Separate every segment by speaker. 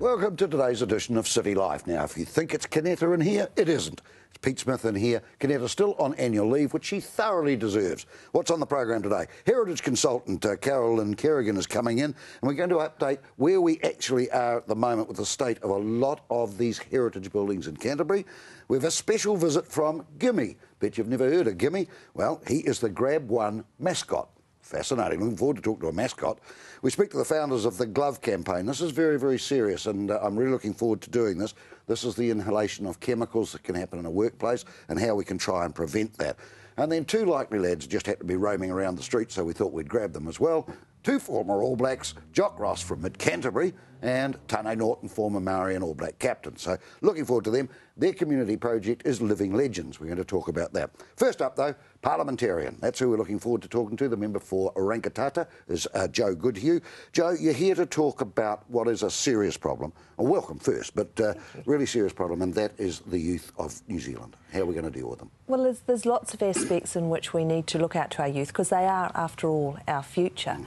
Speaker 1: Welcome to today's edition of City Life. Now, if you think it's Canetta in here, it isn't. It's Pete Smith in here. Canetta's still on annual leave, which she thoroughly deserves. What's on the program today? Heritage consultant Carol-Lynne Kerigan is coming in, and we're going to update where we actually are at the moment with the state of a lot of these heritage buildings in Canterbury. We have a special visit from Gimme. Bet you've never heard of Gimme. Well, he is the Grab One mascot. Fascinating. Looking forward to talking to a mascot. We speak to the founders of the glove campaign. This is very, very serious, and I'm really looking forward to doing this. This is the inhalation of chemicals that can happen in a workplace and how we can try and prevent that. And then two likely lads just had to be roaming around the street, so we thought we'd grab them as well. Two former All Blacks, Jock from Mid-Canterbury and Tane Norton, former Maori and All Black captain. So looking forward to them. Their community project is Living Legends. We're going to talk about that. First up, though, parliamentarian. That's who we're looking forward to talking to. The member for Rangitata is Joe Goodhew. Joe, you're here to talk about what is a serious problem. Well, welcome first, but really serious problem, and that is the youth of New Zealand. How are we going to deal with them?
Speaker 2: Well, there's lots of aspects in which we need to look out to our youth, because they are, after all, our future.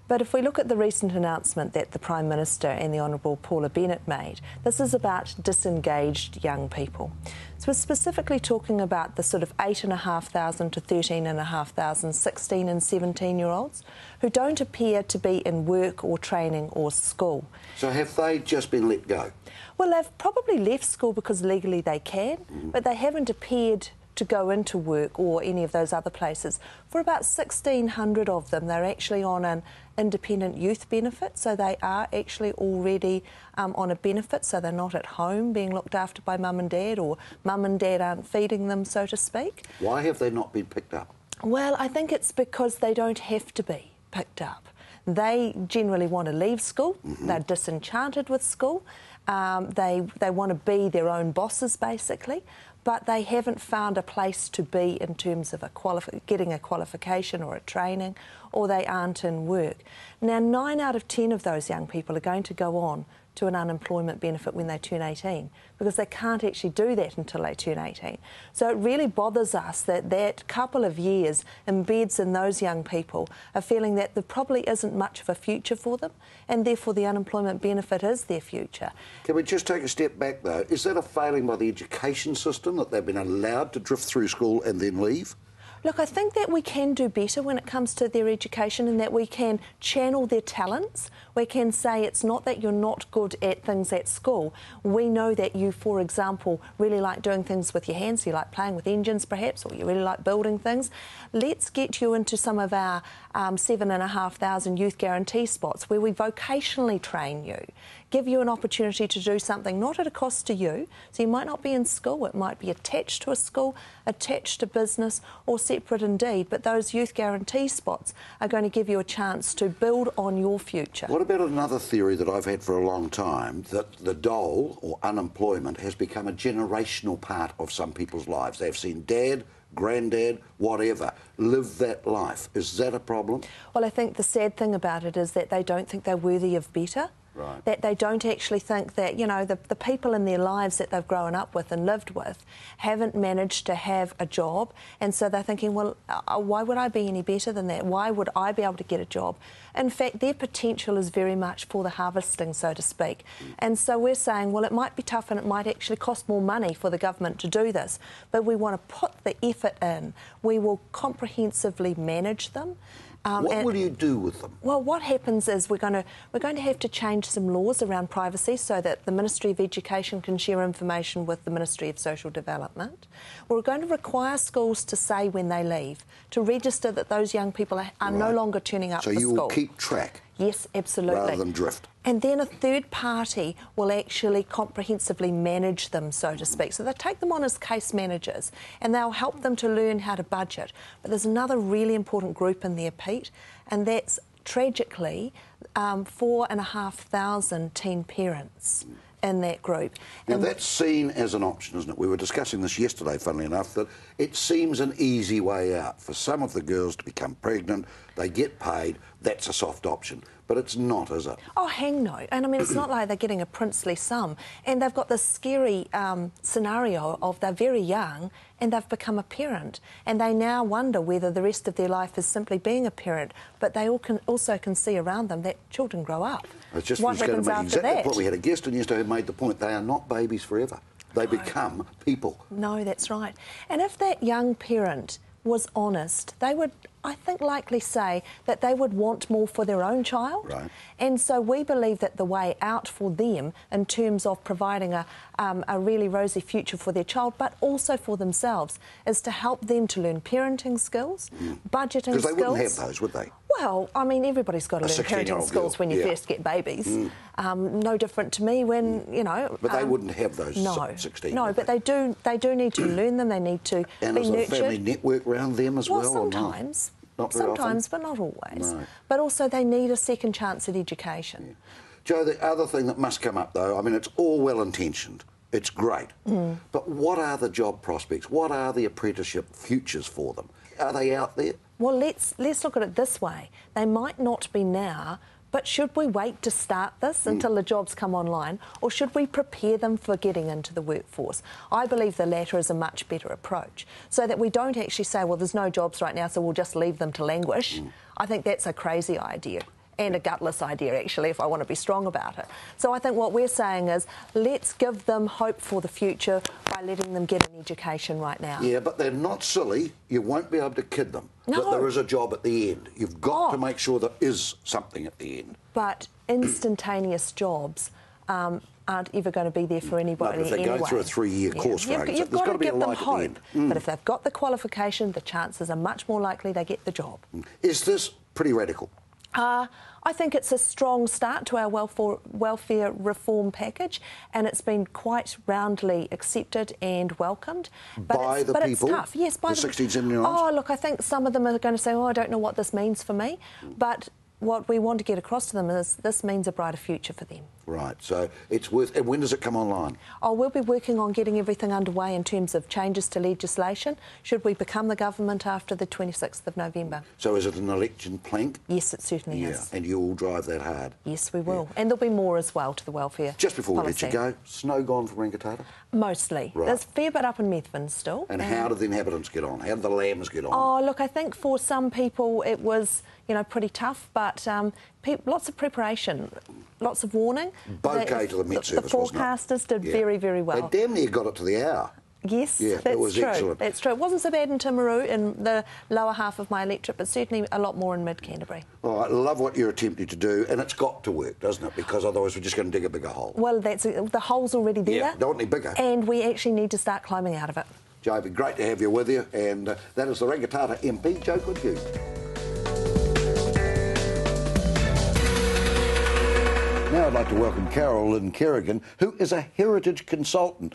Speaker 2: But if we look at the recent announcement that the Prime Minister and the Honourable Paula Bennett made, this is about disengaged young people. So we're specifically talking about the sort of 8,500 to 13,500 16 and 17-year-olds who don't appear to be in work or training or school.
Speaker 1: So have they just been let go?
Speaker 2: Well, they've probably left school because legally they can, but they haven't appeared to go into work or any of those other places. For about 1,600 of them, they're actually on an independent youth benefit, so they are actually already on a benefit, so they're not at home being looked after by mum and dad, or mum and dad aren't feeding them, so to speak.
Speaker 1: Why have they not been picked up?
Speaker 2: Well, I think it's because they don't have to be picked up. They generally want to leave school, they're disenchanted with school, they want to be their own bosses basically, but they haven't found a place to be in terms of getting a qualification or a training, or they aren't in work. Now, 9 out of 10 of those young people are going to go on to an unemployment benefit when they turn 18, because they can't actually do that until they turn 18. So it really bothers us that that couple of years embeds in those young people a feeling that there probably isn't much of a future for them, and therefore the unemployment benefit is their future.
Speaker 1: Can we just take a step back, though? Is that a failing by the education system, that they've been allowed to drift through school and then leave?
Speaker 2: Look, I think that we can do better when it comes to their education, and that we can channel their talents. We can say it's not that you're not good at things at school. We know that you, for example, really like doing things with your hands. You like playing with engines, perhaps, or you really like building things. Let's get you into some of our 7,500 youth guarantee spots where we vocationally train you, give you an opportunity to do something not at a cost to you. So you might not be in school, it might be attached to a school, attached to business, or separate indeed, but those youth guarantee spots are going to give you a chance to build on your future.
Speaker 1: What about another theory that I've had for a long time, that the dole, or unemployment, has become a generational part of some people's lives? They've seen dad, granddad, whatever, live that life. Is that a problem?
Speaker 2: Well, I think the sad thing about it is that they don't think they're worthy of better.
Speaker 1: Right.
Speaker 2: That they don't actually think that, you know, the people in their lives that they've grown up with and lived with haven't managed to have a job, and so they're thinking, well, why would I be any better than that? Why would I be able to get a job? In fact, their potential is very much for the harvesting, so to speak. And so we're saying, well, it might be tough and it might actually cost more money for the government to do this, but we want to put the effort in. We will comprehensively manage them.
Speaker 1: What will you do with them?
Speaker 2: Well, what happens is we're going to have to change some laws around privacy so that the Ministry of Education can share information with the Ministry of Social Development. We're going to require schools to say when they leave, to register that those young people are no longer turning up for school.
Speaker 1: So you will keep track?
Speaker 2: Yes, absolutely.
Speaker 1: Rather than drift?
Speaker 2: And then a third party will actually comprehensively manage them, so to speak. So they take them on as case managers, and they'll help them to learn how to budget. But there's another really important group in there, Pete, and that's, tragically, 4,500 teen parents in that group.
Speaker 1: Now, that's seen as an option, isn't it? We were discussing this yesterday, funnily enough, that it seems an easy way out for some of the girls to become pregnant, they get paid, that's a soft option. But it's not, is it?
Speaker 2: Oh, hang no. And I mean, it's not like they're getting a princely sum. And they've got this scary scenario of they're very young and they've become a parent. And they now wonder whether the rest of their life is simply being a parent. But they also can see around them that children grow up.
Speaker 1: It's just
Speaker 2: what happens
Speaker 1: make
Speaker 2: after
Speaker 1: exactly
Speaker 2: that?
Speaker 1: What we had a guest on yesterday who made the point, they are not babies forever. They become people.
Speaker 2: No, that's right. And if that young parent was honest, they would, I think, likely say that they would want more for their own child.
Speaker 1: Right.
Speaker 2: And so we believe that the way out for them in terms of providing a really rosy future for their child, but also for themselves, is to help them to learn parenting skills, budgeting skills.
Speaker 1: Because they wouldn't have those, would they?
Speaker 2: Well, I mean, everybody's got to learn parenting skills when you first get babies. No different to me when, you know...
Speaker 1: But they wouldn't have those 16.
Speaker 2: No, but they do need to learn them. They need to
Speaker 1: and
Speaker 2: be
Speaker 1: is
Speaker 2: nurtured.
Speaker 1: there a family network around them as well?
Speaker 2: Sometimes.
Speaker 1: Not very
Speaker 2: sometimes,
Speaker 1: often?
Speaker 2: but not always.
Speaker 1: No.
Speaker 2: But also they need a second chance at education.
Speaker 1: Yeah. Joe, the other thing that must come up, though, I mean, it's all well-intentioned. It's great. But what are the job prospects? What are the apprenticeship futures for them? Are they out there?
Speaker 2: Well, let's look at it this way. They might not be now, but should we wait to start this until the jobs come online, or should we prepare them for getting into the workforce? I believe the latter is a much better approach, so that we don't actually say, well, there's no jobs right now, so we'll just leave them to languish. I think that's a crazy idea. And a gutless idea, actually, if I want to be strong about it. So I think what we're saying is, let's give them hope for the future by letting them get an education right now.
Speaker 1: Yeah, but they're not silly. You won't be able to kid them.
Speaker 2: No.
Speaker 1: That there is a job at the end. You've got to make sure there is something at the end.
Speaker 2: But instantaneous jobs aren't ever going to be there for anybody
Speaker 1: if they
Speaker 2: anyway.
Speaker 1: go through a 3-year course, for example,
Speaker 2: you've
Speaker 1: there's
Speaker 2: got to
Speaker 1: be a
Speaker 2: give them
Speaker 1: light at the
Speaker 2: hope.
Speaker 1: end.
Speaker 2: But if they've got the qualification, the chances are much more likely they get the job.
Speaker 1: Is this pretty radical?
Speaker 2: I think it's a strong start to our welfare reform package, and it's been quite roundly accepted and welcomed.
Speaker 1: By the people?
Speaker 2: It's tough. Yes, by
Speaker 1: the 16, 17-year-olds?
Speaker 2: Oh, look, I think some of them are going to say, oh, I don't know what this means for me. But what we want to get across to them is this means a brighter future for them.
Speaker 1: Right, so it's worth... And when does it come online?
Speaker 2: Oh, we'll be working on getting everything underway in terms of changes to legislation, should we become the government after the 26th of November.
Speaker 1: So is it an election plank?
Speaker 2: Yes, it certainly is.
Speaker 1: And you will drive that hard?
Speaker 2: Yes, we will. And there'll be more as well to the welfare
Speaker 1: Just before
Speaker 2: policy.
Speaker 1: we let you go, snow gone from Rangitata?
Speaker 2: Mostly.
Speaker 1: Right.
Speaker 2: There's a fair bit up in Methven still.
Speaker 1: And how did the inhabitants get on? How did the lambs get on?
Speaker 2: Oh, look, I think for some people it was, you know, pretty tough, but lots of preparation, lots of warning.
Speaker 1: Bouquet to the Met Service,
Speaker 2: The
Speaker 1: wasn't it?
Speaker 2: forecasters did very, very well.
Speaker 1: They damn near got it to the hour.
Speaker 2: Yes,
Speaker 1: yeah,
Speaker 2: that's
Speaker 1: it was
Speaker 2: true.
Speaker 1: excellent.
Speaker 2: That's true. It wasn't so bad in Timaru, in the lower half of my electorate, but certainly a lot more in mid-Canterbury.
Speaker 1: Oh, I love what you're attempting to do, and it's got to work, doesn't it? Because otherwise we're just going to dig a bigger hole.
Speaker 2: Well, the hole's already there.
Speaker 1: Yeah, don't want any bigger.
Speaker 2: And we actually need to start climbing out of it.
Speaker 1: Joe, it'd be great to have you with you, and that is the Rangitata MP, Joe Goodhew. Now I'd like to welcome Carol-Lynne Kerigan, who is a heritage consultant.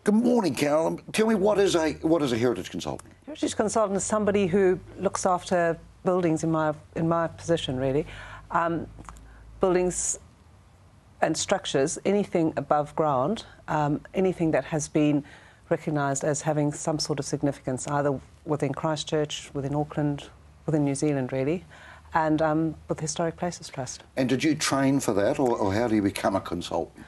Speaker 1: Good morning, Carol. Tell me, what is a heritage consultant?
Speaker 3: Heritage consultant is somebody who looks after buildings in my position, really. Buildings and structures, anything above ground, anything that has been recognised as having some sort of significance, either within Christchurch, within Auckland, within New Zealand, really, and with the Historic Places Trust.
Speaker 1: And did you train for that, or how do you become a consultant?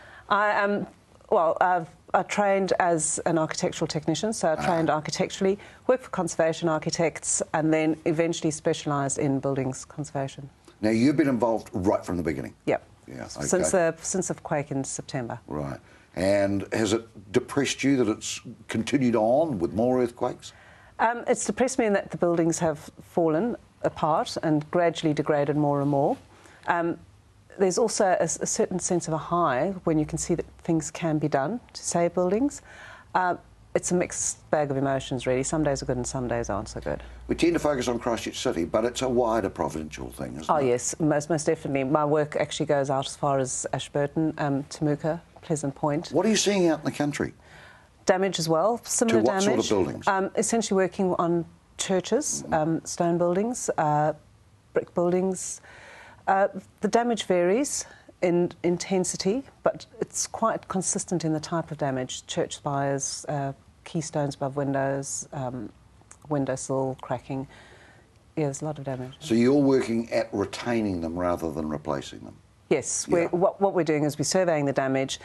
Speaker 3: I trained as an architectural technician, so I trained architecturally, worked for conservation architects, and then eventually specialised in buildings conservation.
Speaker 1: Now, you've been involved right from the beginning?
Speaker 3: Yep.
Speaker 1: Yeah, okay.
Speaker 3: Since the quake in September.
Speaker 1: Right. And has it depressed you that it's continued on with more earthquakes?
Speaker 3: It's depressed me in that the buildings have fallen apart and gradually degraded more and more. There's also a certain sense of a high when you can see that things can be done to save buildings. It's a mixed bag of emotions, really. Some days are good and some days aren't so good.
Speaker 1: We tend to focus on Christchurch City, but it's a wider provincial thing, isn't it?
Speaker 3: Oh, yes, most definitely. My work actually goes out as far as Ashburton, Temuka, Pleasant Point.
Speaker 1: What are you seeing out in the country?
Speaker 3: Damage as well, similar damage.
Speaker 1: To what sort of buildings?
Speaker 3: Essentially working on churches, stone buildings, brick buildings. The damage varies in intensity, but it's quite consistent in the type of damage. Church spires, keystones above windows, windowsill cracking. there's a lot of damage.
Speaker 1: So you're working at retaining them rather than replacing them?
Speaker 3: Yes.
Speaker 1: Yeah.
Speaker 3: What we're doing is we're surveying the damage,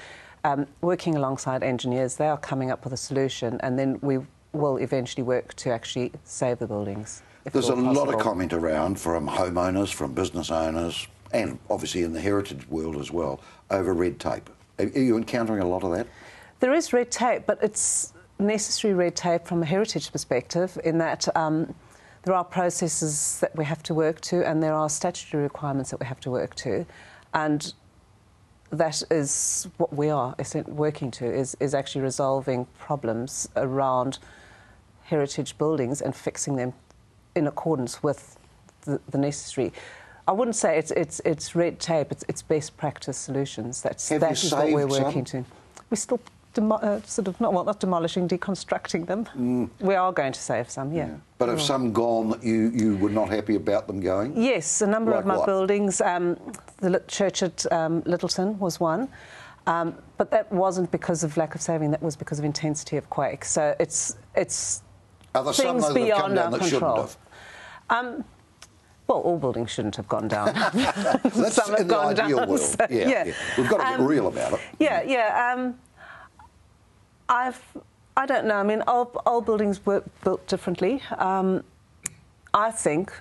Speaker 3: working alongside engineers. They are coming up with a solution, and then we will eventually work to actually save the buildings.
Speaker 1: There's a lot of comment around from homeowners, from business owners, and obviously in the heritage world as well, over red tape. Are you encountering a lot of that?
Speaker 3: There is red tape, but it's necessary red tape from a heritage perspective in that there are processes that we have to work to, and there are statutory requirements that we have to work to, and that is what we are working to, is actually resolving problems around heritage buildings and fixing them in accordance with the necessary. I wouldn't say it's red tape, it's best practice solutions. That is what we're working to. We're still not demolishing, deconstructing them. We are going to save some, yeah.
Speaker 1: But have some gone that you were not happy about them going?
Speaker 3: Yes, a number of my buildings. The church at Littleton was one, but that wasn't because of lack of saving. That was because of intensity of quake. So it's
Speaker 1: Are there some
Speaker 3: things
Speaker 1: that have come
Speaker 3: beyond
Speaker 1: down
Speaker 3: our
Speaker 1: that
Speaker 3: control.
Speaker 1: shouldn't have?
Speaker 3: Well, all buildings shouldn't have gone down.
Speaker 1: That's
Speaker 3: Some have
Speaker 1: in the
Speaker 3: gone
Speaker 1: ideal
Speaker 3: down.
Speaker 1: world.
Speaker 3: So,
Speaker 1: Yeah. We've got to get real about it.
Speaker 3: Yeah. I don't know. I mean, old buildings were built differently. I think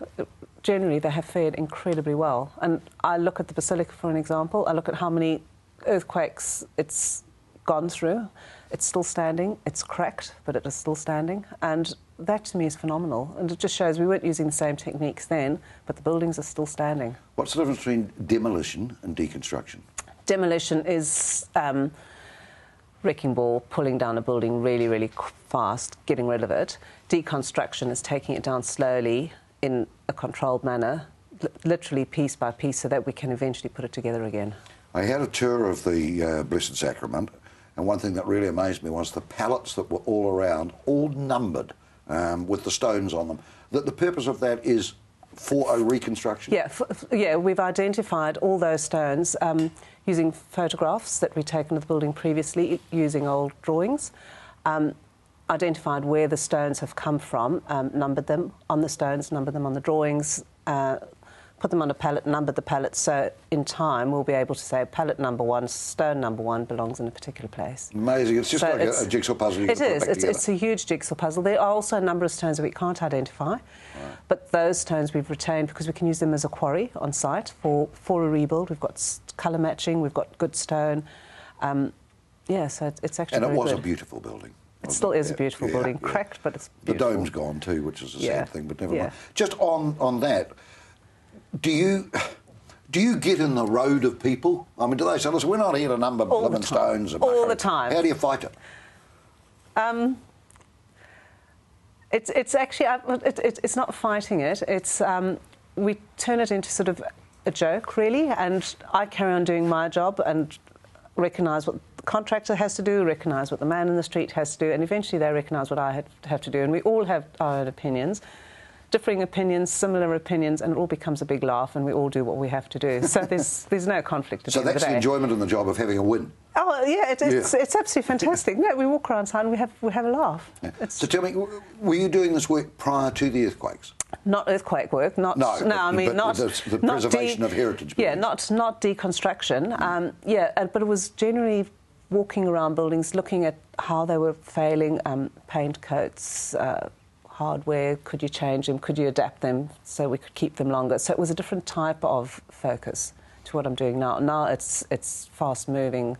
Speaker 3: generally they have fared incredibly well. And I look at the Basilica for an example. I look at how many earthquakes it's gone through. It's still standing. It's cracked, but it is still standing. And that to me is phenomenal. And it just shows we weren't using the same techniques then, but the buildings are still standing.
Speaker 1: What's the difference between demolition and deconstruction?
Speaker 3: Demolition is wrecking ball, pulling down a building really, really fast, getting rid of it. Deconstruction is taking it down slowly in a controlled manner, literally piece by piece, so that we can eventually put it together again.
Speaker 1: I had a tour of the Blessed Sacrament, and one thing that really amazed me was the pallets that were all around, all numbered with the stones on them. The purpose of that is for a reconstruction?
Speaker 3: Yeah, we've identified all those stones using photographs that we'd taken of the building previously, using old drawings, identified where the stones have come from, numbered them on the stones, numbered them on the drawings, put them on a pallet, numbered the pallets, so in time we'll be able to say pallet number one, stone number one belongs in a particular place.
Speaker 1: Amazing. It's just like a jigsaw puzzle.
Speaker 3: It is. It's a huge jigsaw puzzle. There are also a number of stones that we can't identify, but those stones we've retained because we can use them as a quarry on site for a rebuild. We've got colour matching, we've got good stone. Yeah, so it's actually
Speaker 1: And it was
Speaker 3: good.
Speaker 1: a beautiful building.
Speaker 3: It still is a beautiful building. Cracked, but it's beautiful.
Speaker 1: The dome's gone too, which is a sad thing, but never mind.
Speaker 3: Yeah.
Speaker 1: Just on that, do you get in the road of people? I mean, do they say, listen, we're not here to number living stones?
Speaker 3: All the time.
Speaker 1: How do you fight it?
Speaker 3: It's actually it's not fighting it. It's we turn it into sort of a joke, really, and I carry on doing my job and recognise what the contractor has to do, recognise what the man in the street has to do, and eventually they recognise what I have to do, and we all have our own opinions. Differing opinions, similar opinions, and it all becomes a big laugh, and we all do what we have to do. So there's no conflict at the end of the day.
Speaker 1: So that's the enjoyment in the job of having a win.
Speaker 3: Oh yeah, it's absolutely fantastic. No, we walk around town, we have a laugh.
Speaker 1: Yeah. So tell me, were you doing this work prior to the earthquakes?
Speaker 3: Not earthquake work. Not
Speaker 1: no.
Speaker 3: I mean not
Speaker 1: the preservation of heritage buildings.
Speaker 3: Yeah, not deconstruction. But it was generally walking around buildings, looking at how they were failing, paint coats. Hardware, could you change them, could you adapt them so we could keep them longer? So it was a different type of focus to what I'm doing now. Now it's fast-moving,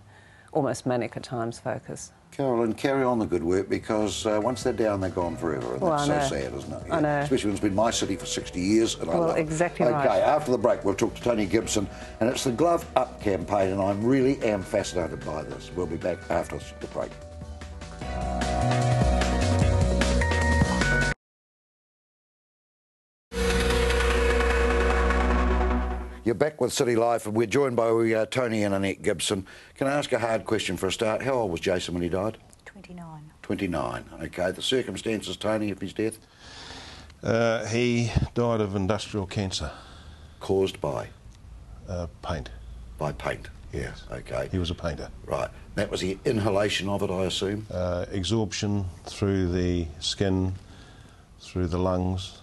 Speaker 3: almost manic at times focus.
Speaker 1: Carol-Lynne, carry on the good work, because once they're down, they're gone forever, and that's so sad, isn't it? Yeah.
Speaker 3: I know.
Speaker 1: Especially when it's been my city for 60 years, and I love it.
Speaker 3: Exactly right.
Speaker 1: OK, after the break, we'll talk to Tane Gibson, and it's the Glove Up campaign, and I really am fascinated by this. We'll be back after the break. You're back with City Life, and we're joined by Tony and Annette Gibson. Can I ask a hard question for a start? How old was Jason when he died?
Speaker 4: 29.
Speaker 1: 29, OK. The circumstances, Tony, of his death?
Speaker 5: He died of industrial cancer.
Speaker 1: Caused by?
Speaker 5: Paint.
Speaker 1: By paint?
Speaker 5: Yes.
Speaker 1: OK.
Speaker 5: He was a painter.
Speaker 1: Right. That was the inhalation of it, I assume?
Speaker 5: Absorption through the skin, through the lungs.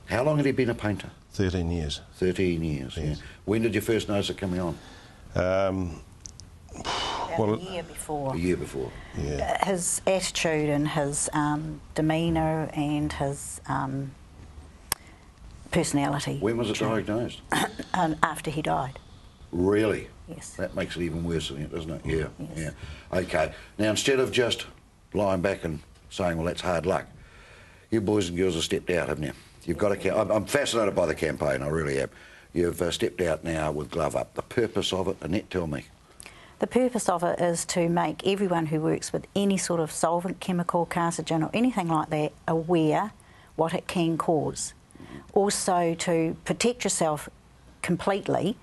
Speaker 1: How long had he been a painter?
Speaker 5: 13 years.
Speaker 1: 13 years,
Speaker 5: Yes.
Speaker 1: yeah. When did you first notice it coming on?
Speaker 4: Well, a year before.
Speaker 1: A year before.
Speaker 5: Yeah.
Speaker 4: His attitude and his demeanour and his personality.
Speaker 1: When was it diagnosed?
Speaker 4: And after he died.
Speaker 1: Really?
Speaker 4: Yes.
Speaker 1: That makes it even worse, doesn't it? Yeah,
Speaker 4: Yes.
Speaker 1: yeah. Okay. Now, instead of just lying back and saying, well, that's hard luck, you boys and girls have stepped out, haven't you? You've got to... I'm fascinated by the campaign, I really am. You've stepped out now with glove up. The purpose of it, Annette, tell me.
Speaker 4: The purpose of it is to make everyone who works with any sort of solvent, chemical, carcinogen or anything like that aware what it can cause. Also to protect yourself completely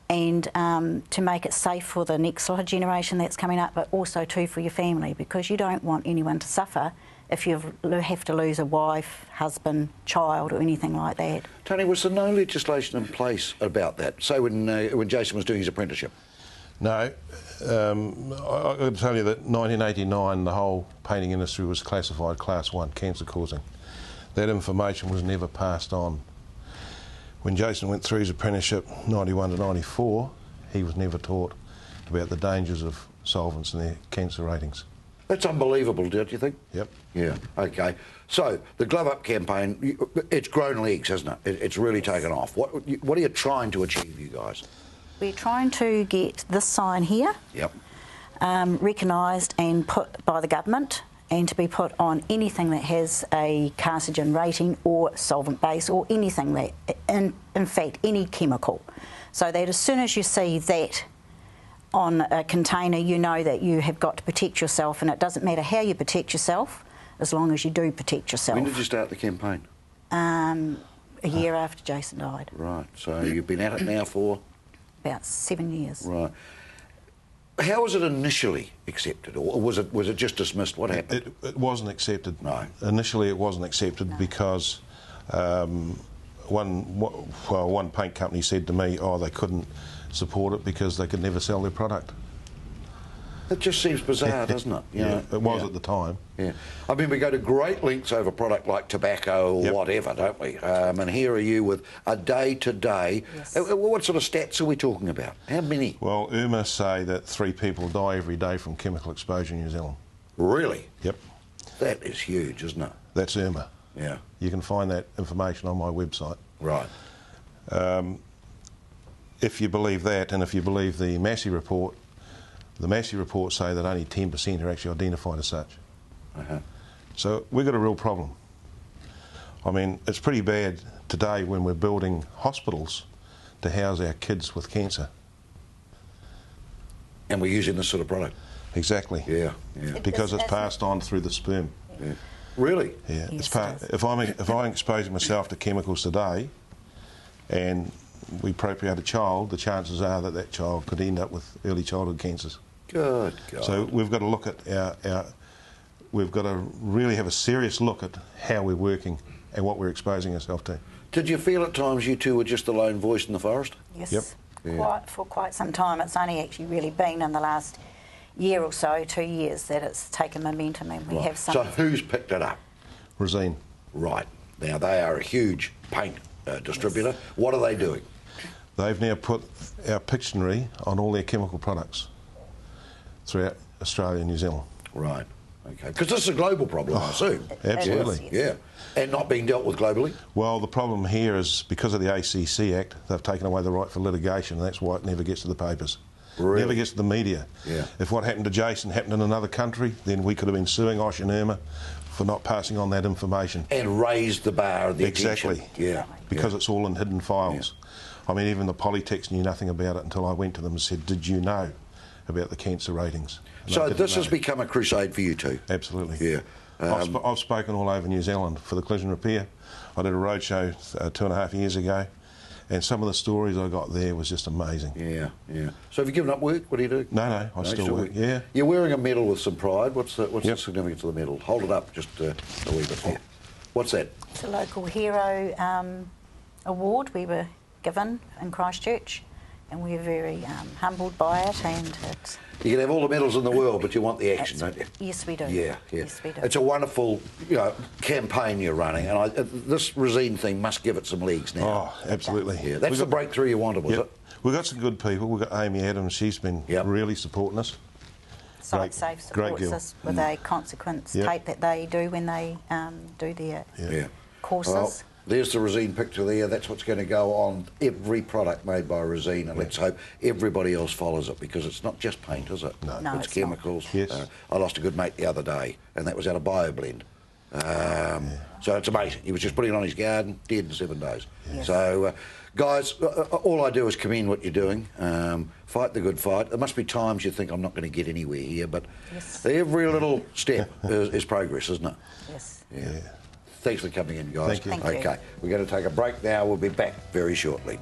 Speaker 4: and to make it safe for the next sort of generation that's coming up, but also too for your family, because you don't want anyone to suffer if you have to lose a wife, husband, child or anything like that.
Speaker 1: Tony, was there no legislation in place about that? Say when Jason was doing his apprenticeship?
Speaker 5: No. I got to tell you that 1989 the whole painting industry was classified Class 1, cancer causing. That information was never passed on. When Jason went through his apprenticeship, 91 to 94, he was never taught about the dangers of solvents and their cancer ratings.
Speaker 1: That's unbelievable, don't you think?
Speaker 5: Yep.
Speaker 1: Yeah, okay. So, the Glove Up campaign, it's grown legs, hasn't it? It's really taken off. What are you trying to achieve, you guys?
Speaker 4: We're trying to get this sign here
Speaker 1: Yep.
Speaker 4: recognised and put by the government, and to be put on anything that has a carcinogen rating or solvent base or anything that, in fact, any chemical. So that as soon as you see that on a container, you know that you have got to protect yourself, and it doesn't matter how you protect yourself, as long as you do protect yourself.
Speaker 1: When did you start the campaign?
Speaker 4: A year after Jason died.
Speaker 1: Right, so you've been at it now for?
Speaker 4: About 7 years.
Speaker 1: Right. How was it initially accepted, or was it just dismissed? What happened?
Speaker 5: It wasn't accepted.
Speaker 1: No.
Speaker 5: Initially, it wasn't accepted because one paint company said to me, oh, they couldn't support it because they could never sell their product.
Speaker 1: It just seems bizarre, doesn't it? You know?
Speaker 5: It was at the time.
Speaker 1: Yeah. I mean, we go to great lengths over a product like tobacco or whatever, don't we? And here are you with a day-to-day.
Speaker 4: Yes.
Speaker 1: What sort of stats are we talking about? How many?
Speaker 5: Well, UMA say that 3 people die every day from chemical exposure in New Zealand.
Speaker 1: Really?
Speaker 5: Yep.
Speaker 1: That is huge, isn't it?
Speaker 5: That's UMA.
Speaker 1: Yeah.
Speaker 5: You can find that information on my website.
Speaker 1: Right.
Speaker 5: If you believe that, and if you believe the Massey report say that only 10% are actually identified as such. So we've got a real problem. I mean, it's pretty bad today when we're building hospitals to house our kids with cancer.
Speaker 1: And we're using this sort of product.
Speaker 5: Exactly.
Speaker 1: Yeah, yeah.
Speaker 5: Because it's passed on through the sperm.
Speaker 1: Yeah. Really?
Speaker 5: Yeah.
Speaker 4: Yes,
Speaker 5: It's part, if I'm exposing myself to chemicals today, and we procreate a child, the chances are that that child could end up with early childhood cancers.
Speaker 1: Good God.
Speaker 5: So we've got to look at we've got to really have a serious look at how we're working and what we're exposing ourselves to.
Speaker 1: Did you feel at times you two were just the lone voice in the forest?
Speaker 4: Yes.
Speaker 5: Yep.
Speaker 1: Yeah.
Speaker 4: For quite some time. It's only actually really been in the last year or so, 2 years, that it's taken momentum, and we have some.
Speaker 1: So who's picked it up?
Speaker 5: Resine.
Speaker 1: Right. Now, they are a huge paint distributor. Yes. What are they doing?
Speaker 5: They've now put our Pictionary on all their chemical products throughout Australia and New Zealand.
Speaker 1: Right. Okay. Because this is a global problem, I assume.
Speaker 5: Absolutely.
Speaker 1: Yeah. And not being dealt with globally?
Speaker 5: Well, the problem here is because of the ACC Act, they've taken away the right for litigation, and that's why it never gets to the papers.
Speaker 1: Really?
Speaker 5: Never gets to the media.
Speaker 1: Yeah.
Speaker 5: If what happened to Jason happened in another country, then we could have been suing Osh and Irma for not passing on that information.
Speaker 1: And raised the bar of the
Speaker 5: Exactly.
Speaker 1: attention. Yeah.
Speaker 5: Because it's all in hidden files. I mean, even the Polytechs knew nothing about it until I went to them and said, did you know about the cancer ratings? And
Speaker 1: So
Speaker 5: they didn't
Speaker 1: this
Speaker 5: know.
Speaker 1: has become a crusade for you two?
Speaker 5: Absolutely.
Speaker 1: Yeah.
Speaker 5: I've spoken all over New Zealand for the collision repair. I did a roadshow 2.5 years ago, and some of the stories I got there was just amazing.
Speaker 1: Yeah, yeah. So have you given up work? What do you do?
Speaker 5: No, I still work. Yeah.
Speaker 1: You're wearing a medal with some pride. What's the
Speaker 5: Yep.
Speaker 1: significance of the medal? Hold it up just a wee bit here. What's that?
Speaker 4: It's a local hero award we were given in Christchurch, And we're very humbled by it, and it's...
Speaker 1: You can have all the medals in the world, but you want the action, don't you?
Speaker 4: Yes, we do.
Speaker 1: Yeah.
Speaker 4: Yes, we do.
Speaker 1: It's a wonderful, campaign you're running, and this Resine thing must give it some legs now.
Speaker 5: Oh, absolutely.
Speaker 1: Yeah, that's the breakthrough you wanted, was it?
Speaker 5: We've got some good people. We've got Amy Adams. She's been really supporting us.
Speaker 4: Site Safe supports us with a consequence tape that they do when they do their courses.
Speaker 1: Well, there's the Resine picture there. That's what's going to go on every product made by Resine, and let's hope everybody else follows it, because it's not just paint, is it?
Speaker 4: No,
Speaker 1: it's chemicals.
Speaker 5: Yes.
Speaker 1: I lost a good mate the other day, and that was out of BioBlend. So it's amazing. He was just putting it on his garden, dead in 7 days.
Speaker 4: Yes.
Speaker 1: So, guys, all I do is commend what you're doing. Fight the good fight. There must be times you think I'm not going to get anywhere here, but every little step is progress, isn't it?
Speaker 4: Yes.
Speaker 1: Yeah. Thanks for coming in, guys.
Speaker 5: Thank you.
Speaker 4: Thank you.
Speaker 1: Okay, we're going to take a break now. We'll be back very shortly.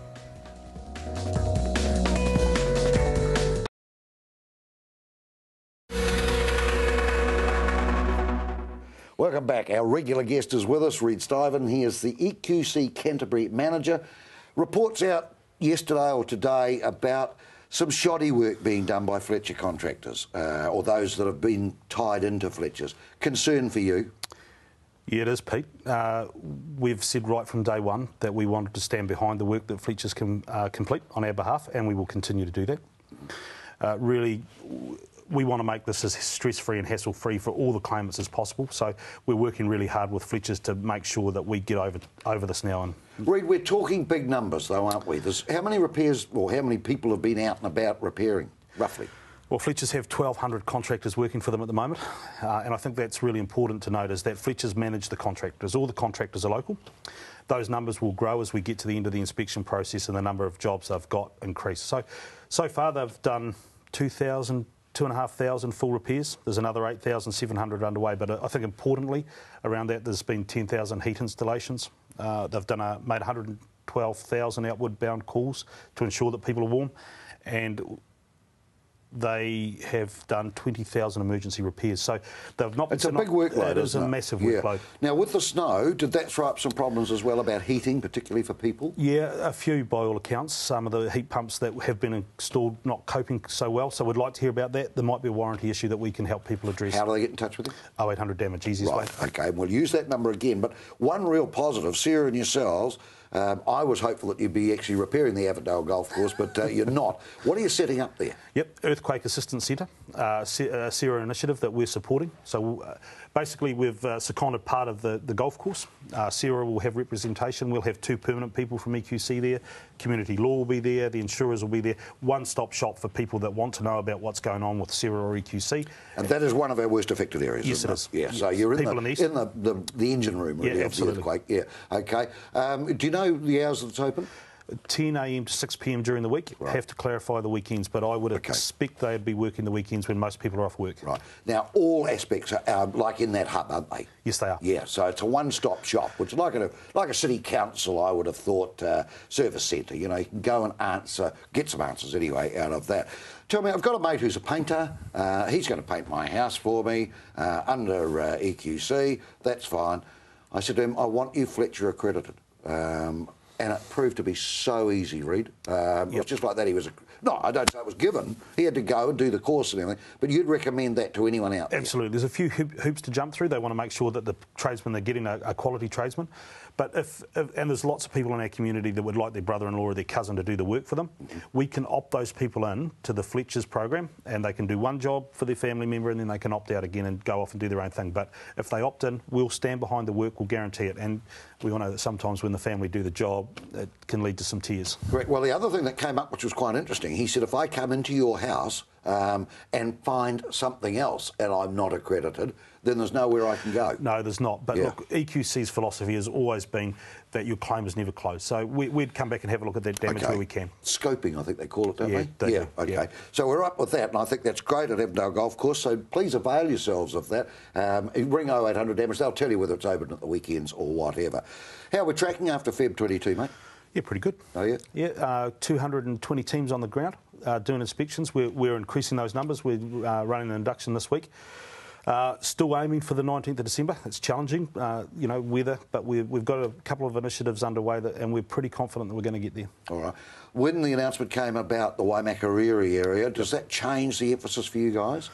Speaker 1: Welcome back. Our regular guest is with us, Reid Stiven. He is the EQC Canterbury manager. Reports out yesterday or today about some shoddy work being done by Fletcher contractors, or those that have been tied into Fletcher's. Concern for you?
Speaker 6: Yeah, it is, Pete. We've said right from day one that we wanted to stand behind the work that Fletcher's can complete on our behalf, and we will continue to do that. Really, we want to make this as stress-free and hassle-free for all the claimants as possible. So we're working really hard with Fletcher's to make sure that we get over this now. And
Speaker 1: Reid, we're talking big numbers, though, aren't we? How many repairs, or how many people have been out and about repairing, roughly?
Speaker 6: Well, Fletcher's have 1,200 contractors working for them at the moment, and I think that's really important to note, is that Fletcher's manage the contractors. All the contractors are local. Those numbers will grow as we get to the end of the inspection process and the number of jobs they've got increase. So far they've done 2,500 full repairs. There's another 8,700 underway, but I think importantly around that there's been 10,000 heat installations. They've made 112,000 outward bound calls to ensure that people are warm, and they have done 20,000 emergency repairs. So they've not.
Speaker 1: It's a big workload.
Speaker 6: It is a massive workload.
Speaker 1: Now, with the snow, did that throw up some problems as well about heating, particularly for people?
Speaker 6: Yeah, a few by all accounts. Some of the heat pumps that have been installed not coping so well. So we'd like to hear about that. There might be a warranty issue that we can help people address.
Speaker 1: How do they get in touch with you?
Speaker 6: 0800 damage, easiest way.
Speaker 1: Right. Okay. We'll use that number again. But one real positive, Sarah and yourselves. I was hopeful that you'd be actually repairing the Avondale Golf Course, but you're not. What are you setting up there?
Speaker 6: Yep, Earthquake Assistance Centre, a Sarah initiative that we're supporting. So basically we've seconded part of the golf course. Sarah will have representation. We'll have 2 permanent people from EQC there. Community law will be there. The insurers will be there. One-stop shop for people that want to know about what's going on with Sarah or EQC.
Speaker 1: And that is one of our worst affected areas,
Speaker 6: yes,
Speaker 1: isn't
Speaker 6: it is.
Speaker 1: Yeah, so you're in the engine room, really,
Speaker 6: yeah,
Speaker 1: of the earthquake. Yeah, okay. Do you know the hours that it's open?
Speaker 6: 10 a.m. to 6 p.m. during the week.
Speaker 1: Right.
Speaker 6: Have to clarify the weekends, but I would expect they'd be working the weekends when most people are off work.
Speaker 1: Right. Now, all aspects are like in that hub, aren't they?
Speaker 6: Yes, they are.
Speaker 1: Yeah, so it's a one-stop shop, which is like a city council, I would have thought, service centre. You know, you can go and get some answers anyway out of that. Tell me, I've got a mate who's a painter. He's going to paint my house for me under EQC. That's fine. I said to him, I want you Fletcher accredited. And it proved to be so easy, Reid. It was just like that. No, I don't say it was given. He had to go and do the course and everything. But you'd recommend that to anyone out there?
Speaker 6: Absolutely. There's a few hoops to jump through. They want to make sure that the tradesmen they're getting a quality tradesman. But and there's lots of people in our community that would like their brother-in-law or their cousin to do the work for them. We can opt those people in to the Fletcher's program, and they can do one job for their family member, and then they can opt out again and go off and do their own thing. But if they opt in, we'll stand behind the work. We'll guarantee it. And we all know that sometimes when the family do the job, it can lead to some tears.
Speaker 1: Correct. Well, the other thing that came up, which was quite interesting, he said, if I come into your house and find something else and I'm not accredited, then there's nowhere I can go.
Speaker 6: No, there's not. But look, EQC's philosophy has always been that your claim is never closed. So we'd come back and have a look at that damage where we can. Scoping,
Speaker 1: I think they call it, don't they?
Speaker 6: They do.
Speaker 1: Okay.
Speaker 6: Yeah.
Speaker 1: So we're up with that, and I think that's great at Avondale Golf Course, so please avail yourselves of that. Ring 0800 damage. They'll tell you whether it's open at the weekends or whatever. How are we tracking after Feb 22, mate?
Speaker 6: Yeah, pretty good.
Speaker 1: Oh, yeah?
Speaker 6: Yeah, 220 teams on the ground doing inspections. We're increasing those numbers. We're running an induction this week. Still aiming for the 19th of December. It's challenging, you know, weather, but we've got a couple of initiatives underway and we're pretty confident that we're going to get there.
Speaker 1: All right. When the announcement came about the Waimakariri area, does that change the emphasis for you guys?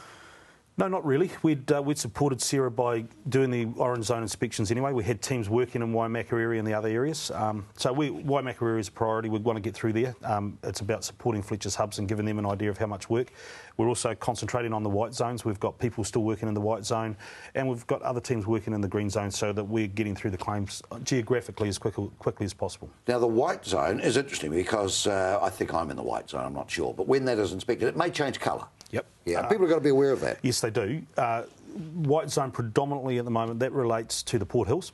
Speaker 6: No, not really. We'd supported Sarah by doing the orange zone inspections anyway. We had teams working in Waimakariri and the other areas. So Waimakariri is a priority. We want to get through there. It's about supporting Fletcher's hubs and giving them an idea of how much work. We're also concentrating on the white zones. We've got people still working in the white zone and we've got other teams working in the green zone so that we're getting through the claims geographically as quickly as possible.
Speaker 1: Now, the white zone is interesting because I think I'm in the white zone, I'm not sure, but when that is inspected, it may change colour.
Speaker 6: Yep.
Speaker 1: Yeah, people have got to be aware of that.
Speaker 6: Yes, they do. White zone predominantly at the moment, that relates to the Port Hills.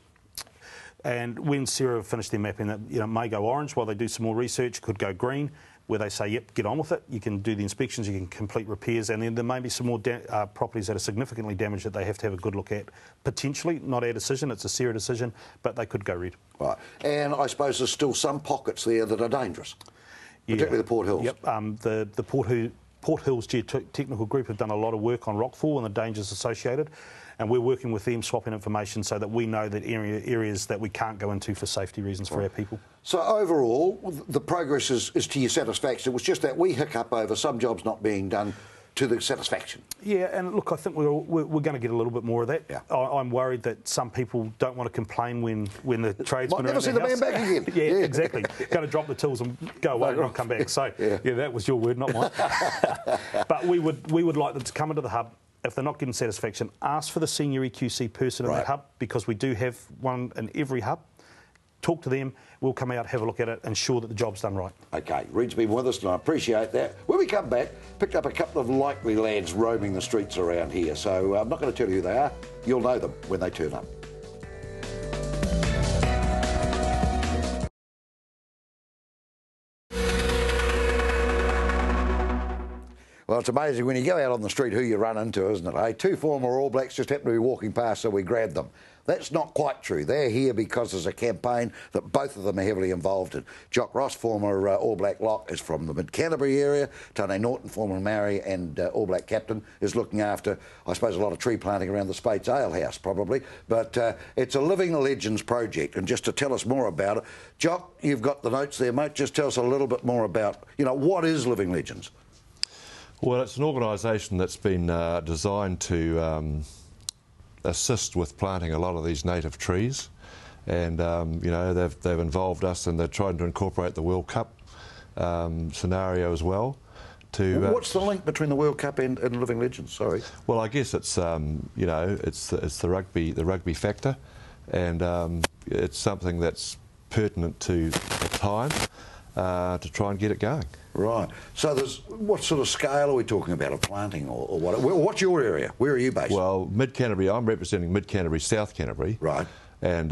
Speaker 6: And when Sarah finished their mapping, that may go orange while they do some more research, could go green, where they say, yep, get on with it. You can do the inspections, you can complete repairs, and then there may be some more properties that are significantly damaged that they have to have a good look at. Potentially, not our decision, it's a Sarah decision, but they could go red.
Speaker 1: Right. And I suppose there's still some pockets there that are dangerous, particularly the Port Hills.
Speaker 6: Yep. The Port Hills Geotechnical Group have done a lot of work on rockfall and the dangers associated, and we're working with them, swapping information so that we know that areas that we can't go into for safety reasons for our people. So
Speaker 1: overall, the progress is to your satisfaction. It was just that wee hiccup over some jobs not being done to the satisfaction.
Speaker 6: Yeah, and look, I think we're going to get a little bit more of that.
Speaker 1: Yeah.
Speaker 6: I'm worried that some people don't want to complain when the tradesmen
Speaker 1: might never see the man back again.
Speaker 6: yeah, exactly. Going to drop the tools and go away and not come back. So, yeah, that was your word, not mine. But we would like them to come into the hub. If they're not getting satisfaction, ask for the senior EQC person in that hub, because we do have one in every hub. Talk to them, we'll come out, have a look at it, ensure that the job's done right.
Speaker 1: OK, Reid's been with us and I appreciate that. When we come back, picked up a couple of likely lads roaming the streets around here, so I'm not going to tell you who they are. You'll know them when they turn up. Well, it's amazing when you go out on the street who you run into, isn't it? Hey, two former All Blacks just happened to be walking past, so we grabbed them. That's not quite true. They're here because there's a campaign that both of them are heavily involved in. Jock Ross, former All Black lock, is from the Mid-Canterbury area. Tane Norton, former Maori and All Black captain, is looking after, I suppose, a lot of tree planting around the Speight's Ale House, probably. But it's a Living Legends project, and just to tell us more about it, Jock, you've got the notes there, mate. Just tell us a little bit more about, what is Living Legends?
Speaker 7: Well, it's an organisation that's been designed to assist with planting a lot of these native trees, and they've involved us, and they're trying to incorporate the World Cup scenario as well.
Speaker 1: What's the link between the World Cup and Living Legends? Sorry.
Speaker 7: Well, I guess it's it's the rugby factor, and it's something that's pertinent to the time to try and get it going.
Speaker 1: Right. So what sort of scale are we talking about of planting or what? What's your area? Where are you based?
Speaker 7: Well, Mid-Canterbury, I'm representing Mid-Canterbury, South Canterbury.
Speaker 1: Right.
Speaker 7: And,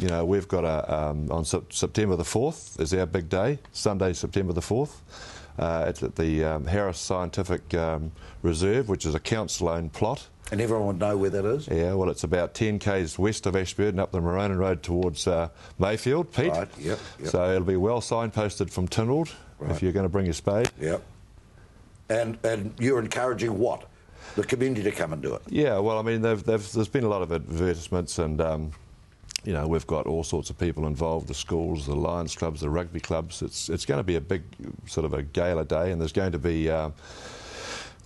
Speaker 7: we've got on September the 4th is our big day, Sunday, September the 4th. It's at the Harris Scientific Reserve, which is a council-owned plot.
Speaker 1: And everyone would know where that is?
Speaker 7: Yeah, well, it's about 10 k's west of Ashburton, up the Maronan Road towards Mayfield, Pete.
Speaker 1: Right, yep.
Speaker 7: So it'll be well signposted from Tynwald, if you're going to bring your spade.
Speaker 1: Yep. And you're encouraging what? The community to come and do it?
Speaker 7: Yeah, well, I mean, there's been a lot of advertisements, and we've got all sorts of people involved, the schools, the Lions clubs, the rugby clubs. It's going to be a big sort of a gala day, and there's going to be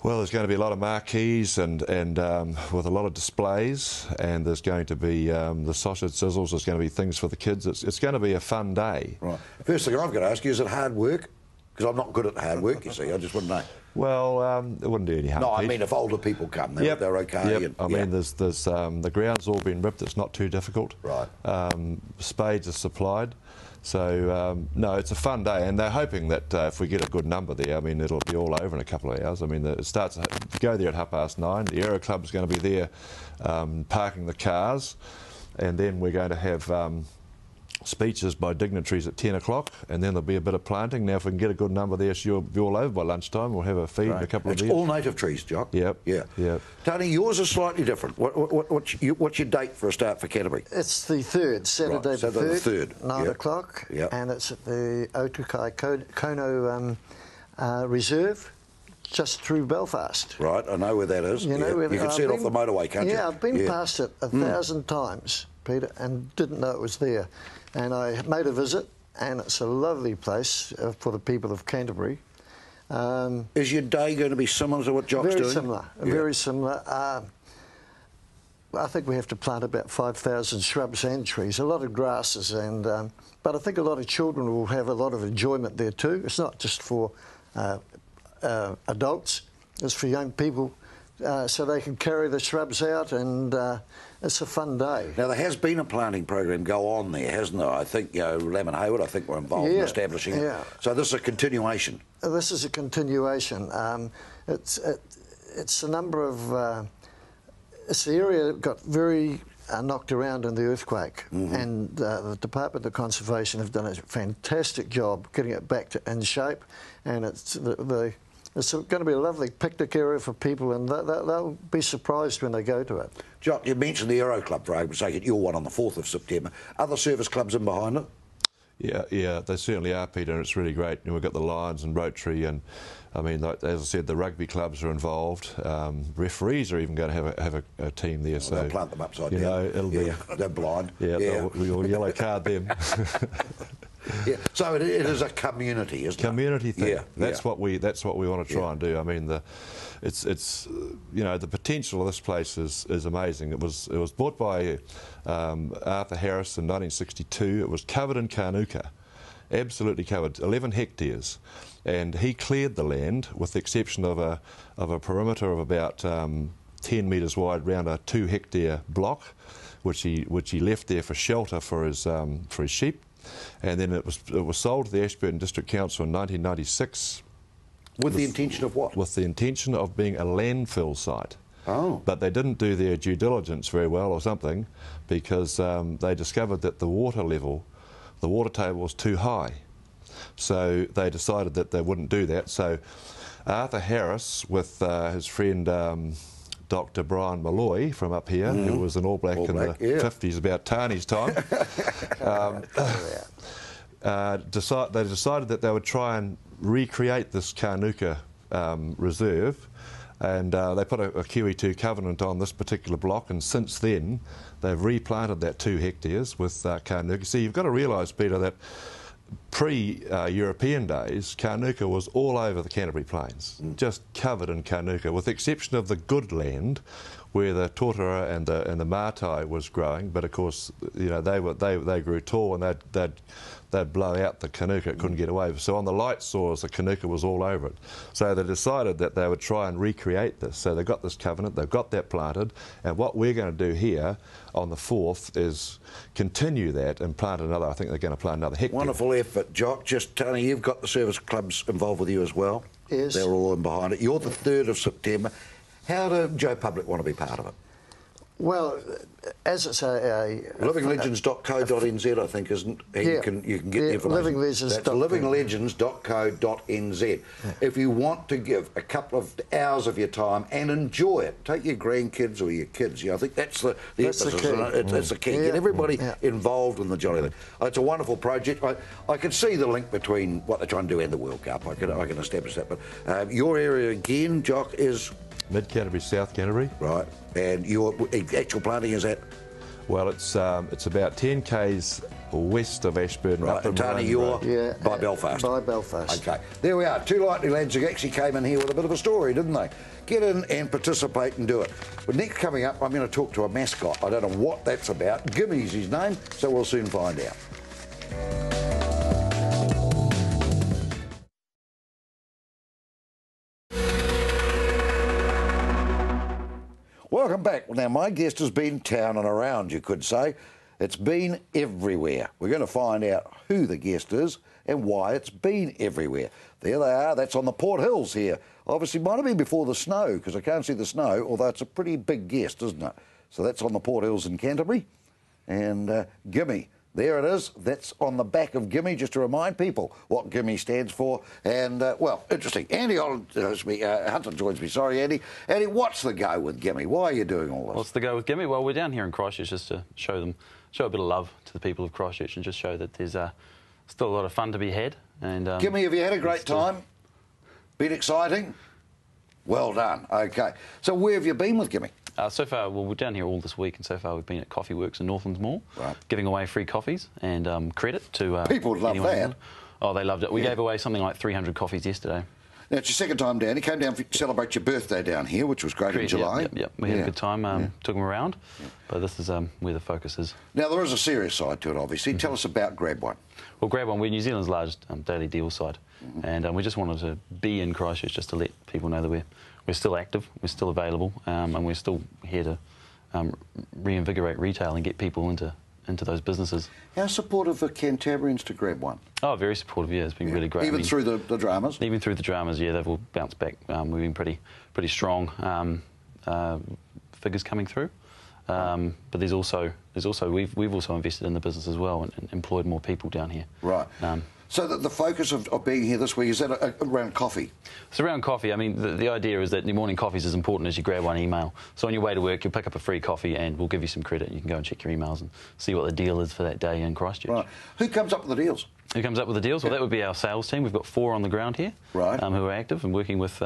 Speaker 7: there's going to be a lot of marquees and with a lot of displays, and there's going to be the sausage sizzles. There's going to be things for the kids. It's going to be a fun day.
Speaker 1: Right. First thing I've got to ask you, is it hard work? Because I'm not good at hard work, you see. I just want to know.
Speaker 7: Well, it wouldn't do any harm.
Speaker 1: No, I
Speaker 7: Pete.
Speaker 1: mean if older people come, they're okay.
Speaker 7: Yep.
Speaker 1: And,
Speaker 7: I mean, there's the ground's all been ripped. It's not too difficult.
Speaker 1: Right.
Speaker 7: Spades are supplied. So, no, it's a fun day, and they're hoping that if we get a good number there, I mean, it'll be all over in a couple of hours. I mean, it starts, you go there at 9:30. The Aero Club's going to be there parking the cars, and then we're going to have speeches by dignitaries at 10 o'clock, and then there'll be a bit of planting. Now, if we can get a good number there, so you'll be all over by lunchtime. We'll have a feed and a couple of beers.
Speaker 1: It's all native trees, Jock?
Speaker 7: Yep.
Speaker 1: Yeah.
Speaker 7: Yep.
Speaker 1: Tony, yours is slightly different. What's your date for a start for Canterbury?
Speaker 8: It's the 3rd, Saturday the 3rd, 9 o'clock,
Speaker 1: yep.
Speaker 8: And it's at the Otukai Kono Reserve, just through Belfast.
Speaker 1: Right, I know where that is.
Speaker 8: You know,
Speaker 1: you can see it off the motorway, can't you?
Speaker 8: Yeah, I've been past it 1,000 times, Peter, and didn't know it was there. And I made a visit, and it's a lovely place for the people of Canterbury.
Speaker 1: Is your day going to be similar to what Jock's doing?
Speaker 8: Very similar. I think we have to plant about 5,000 shrubs and trees, a lot of grasses, and but I think a lot of children will have a lot of enjoyment there too. It's not just for adults, it's for young people, so they can carry the shrubs out, and it's a fun day.
Speaker 1: Now, there has been a planting program go on there, hasn't there? I think, Lam and Hayward, I think, were involved in establishing it. So this is a continuation?
Speaker 8: This is a continuation. It's a number of... it's the area that got very knocked around in the earthquake, and the Department of Conservation have done a fantastic job getting it back in shape, and it's going to be a lovely picnic area for people, and they'll be surprised when they go to it.
Speaker 1: Jock, you mentioned the Aero Club, for argument's sake, you're one on the 4th of September. Other service clubs in behind it?
Speaker 7: Yeah, they certainly are, Peter, and it's really great. We've got the Lions and Rotary, and I mean, like, as I said, the rugby clubs are involved. Referees are even going to have a team there. So
Speaker 1: they'll plant them upside down.
Speaker 7: Know, it'll be
Speaker 1: they're blind.
Speaker 7: We'll yellow card them.
Speaker 1: So it is a community, isn't it?
Speaker 7: Community thing. That's what we want to try and do. I mean, it's you know, the potential of this place is amazing. It was bought by Arthur Harris in 1962. It was covered in Carnuka, absolutely covered, 11 hectares, and he cleared the land with the exception of a perimeter of about 10 metres wide round a 2 hectare block, which he left there for shelter for his sheep. And then it was sold to the Ashburton District Council in 1996.
Speaker 1: With the intention of what?
Speaker 7: With the intention of being a landfill site.
Speaker 1: Oh.
Speaker 7: But they didn't do their due diligence very well or something, because they discovered that the water table was too high. So they decided that they wouldn't do that. So Arthur Harris, with his friend Dr. Brian Malloy from up here, who was an All Black in the 50s, about Tane's time, they decided that they would try and recreate this Carnuka reserve, and they put a QE2 covenant on this particular block, and since then they've replanted that 2 hectares with Carnuka. So you've got to realise, Peter, that pre-European days, Carnuka was all over the Canterbury Plains, just covered in Carnuka, with the exception of the good land where the totara and the martai was growing. But of course, you know, they grew tall, and they'd blow out the Carnuka. It couldn't get away. So on the light soils, the Carnuka was all over it. So they decided that they would try and recreate this. So they've got this covenant, they've got that planted, and what we're going to do here on the 4th is continue that and plant another. I think they're going to plant another hectare.
Speaker 1: Wonderful effort, Jock. Just Tane, you've got the service clubs involved with you as well.
Speaker 8: Yes.
Speaker 1: They're all in behind it. You're the 3rd of September. How do Joe Public want to be part of it?
Speaker 8: Well, as it's
Speaker 1: livinglegends.co.nz, I think, isn't it? You can get the information. That's livinglegends.co.nz. If you want to give a couple of hours of your time and enjoy it, take your grandkids or your kids. I think that's the emphasis. That's the key. Get everybody involved in the jolly thing. It's a wonderful project. I can see the link between what they're trying to do and the World Cup. I can establish that. But your area again, Jock, is
Speaker 7: Mid-Canterbury, South Canterbury.
Speaker 1: Right. And your actual planting is at?
Speaker 7: Well, it's about 10 k's west of Ashburton.
Speaker 1: Right, and Tane, you're by Belfast?
Speaker 8: By Belfast.
Speaker 1: OK. There we are. 2 likely lads who actually came in here with a bit of a story, didn't they? Get in and participate and do it. But next coming up, I'm going to talk to a mascot. I don't know what that's about. Gimme's his name, so we'll soon find out. Welcome back. Now, my guest has been town and around, you could say. It's been everywhere. We're going to find out who the guest is and why it's been everywhere. There they are. That's on the Port Hills here. Obviously, might have been before the snow, because I can't see the snow, although it's a pretty big guest, isn't it? So that's on the Port Hills in Canterbury. And Gimme. There it is. That's on the back of Gimme, just to remind people what Gimme stands for. And, well, interesting. Andy Hunter joins me. Sorry, Andy. Andy, what's the go with Gimme? Why are you doing all this?
Speaker 9: What's the go with Gimme? Well, we're down here in Christchurch just to show a bit of love to the people of Christchurch and just show that there's still a lot of fun to be had. And
Speaker 1: Gimme, have you had a great time? Been exciting? Well done. Okay. So where have you been with Gimme?
Speaker 9: So far, well, we're down here all this week, and so far we've been at Coffee Works in Northlands Mall,
Speaker 1: right,
Speaker 9: giving away free coffees and credit to
Speaker 1: people would love that.
Speaker 9: Oh, they loved it. We gave away something like 300 coffees yesterday.
Speaker 1: Now, it's your second time down. You came down to celebrate your birthday down here, which was great in July.
Speaker 9: Yep. We had a good time, took them around, but this is where the focus is.
Speaker 1: Now, there is a serious side to it, obviously. Tell us about Grab One.
Speaker 9: Well, Grab One, we're New Zealand's largest daily deal site, and we just wanted to be in Christchurch just to let people know that we're still active, we're still available, and we're still here to reinvigorate retail and get people into those businesses. How
Speaker 1: supportive are Cantabrians to Grab One?
Speaker 9: Oh, very supportive, yeah. It's been really great.
Speaker 1: Even through the dramas?
Speaker 9: Even through the dramas, yeah. They've all bounced back. We've been pretty strong figures coming through. But we've also invested in the business as well and employed more people down here.
Speaker 1: Right. So the focus of being here this week, is that around coffee?
Speaker 9: It's around coffee. I mean, the idea is that your morning coffee is as important as your Grab One email. So on your way to work, you'll pick up a free coffee and we'll give you some credit. You can go and check your emails and see what the deal is for that day in Christchurch.
Speaker 1: Right. Who comes up with the deals?
Speaker 9: Who comes up with the deals? Well, that would be our sales team. We've got 4 on the ground here,
Speaker 1: right,
Speaker 9: who are active and working with